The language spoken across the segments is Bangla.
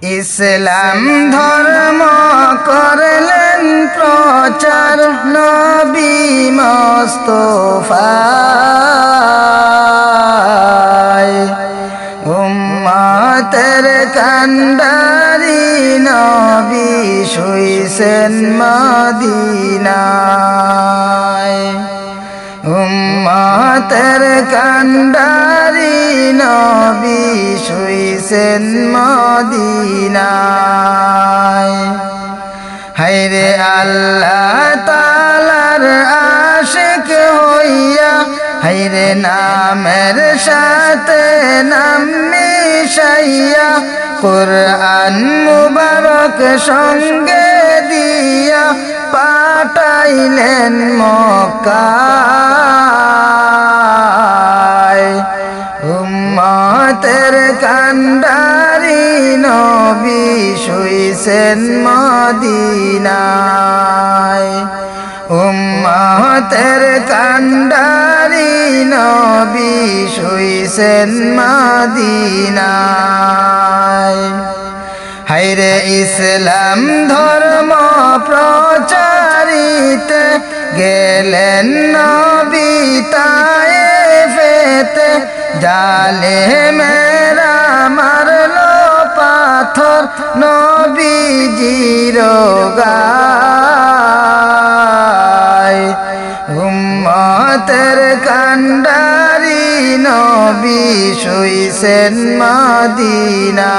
ইসলাম ধর্ম করলেন প্রচার নবী মুস্তাফায়। উম্মতের কান্ডারি নবী শুইছেন মদিনায়। উম্মতের কান্ডারি নবী শুইছেন মদিনায়। হায়রে আল্লাহ তাআলার আশিক হইয়া, হায়রে নামের সাথে নাম মিশাইয়া, কুরআন মুবারক সঙ্গে দিয়া পাঠাইলেন মক্কায়। উম্মতের কান্ডারি নবী শুইছেন মদিনায়। উম্মতের কান্ডারি নবী শুইছেন মদিনায়। হায়রে ইসলাম ধর্ম প্রচারিতে গেলেন নবী তায়েফেতে। জালেমেরা মারলো পাথর নবীজির গায়। উম্মতের কান্ডারি নবী শুইছেন মদিনায়।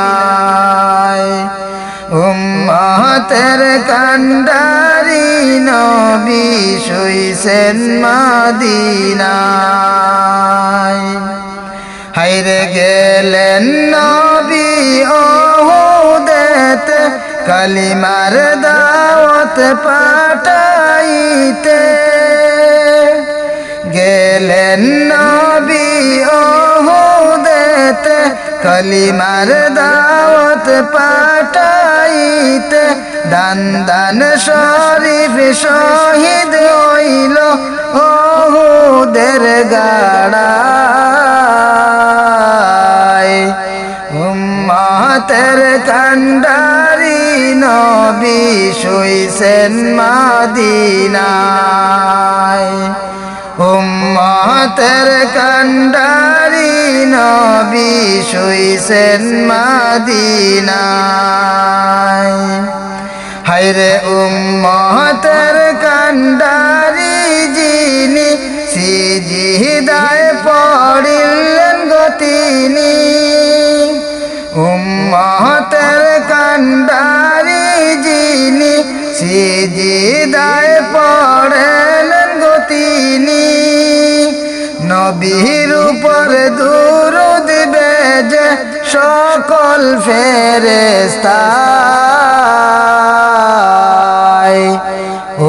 উম্মতের কান্ডারি নবী শুইছেন মদিনায়। হায়রে গেলেন নবী উহুদেতে, কালিমার দাওয়াত পাঠাইতে। গেলেন নবী উহুদেতে, কালিমার দাওয়াত পাঠাইতে। দান দান শরীফ শহীদ হইল উহুদের গাড়ায়। উম্মতের কান্ডারি নবী শুইছেন মদিনায়। উম্মতের কান্ডারি নবী শুইছেন মদিনায়। হায়রে উম্মতের কান্ডারি যিনি, সিজদায় পড়িলেন গো তিনি। উম্মতের কান্ডারি যিনি, সিজদায় পড়িলেন গো তিনি। নবীর উপর দুরূদ বেজে সকল ফেরেশতায়।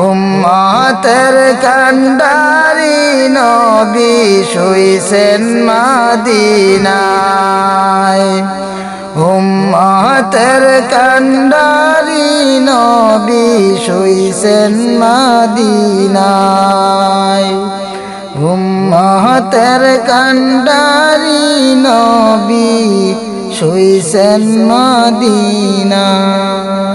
উম্মতের কান্ডারি নবী শুইছেন মদিনায়। উম্মতের কান্ডারি নবী শুইছেন মদিনায়। উম্মতের কান্ডারি নবী শুইছেন মদিনায়।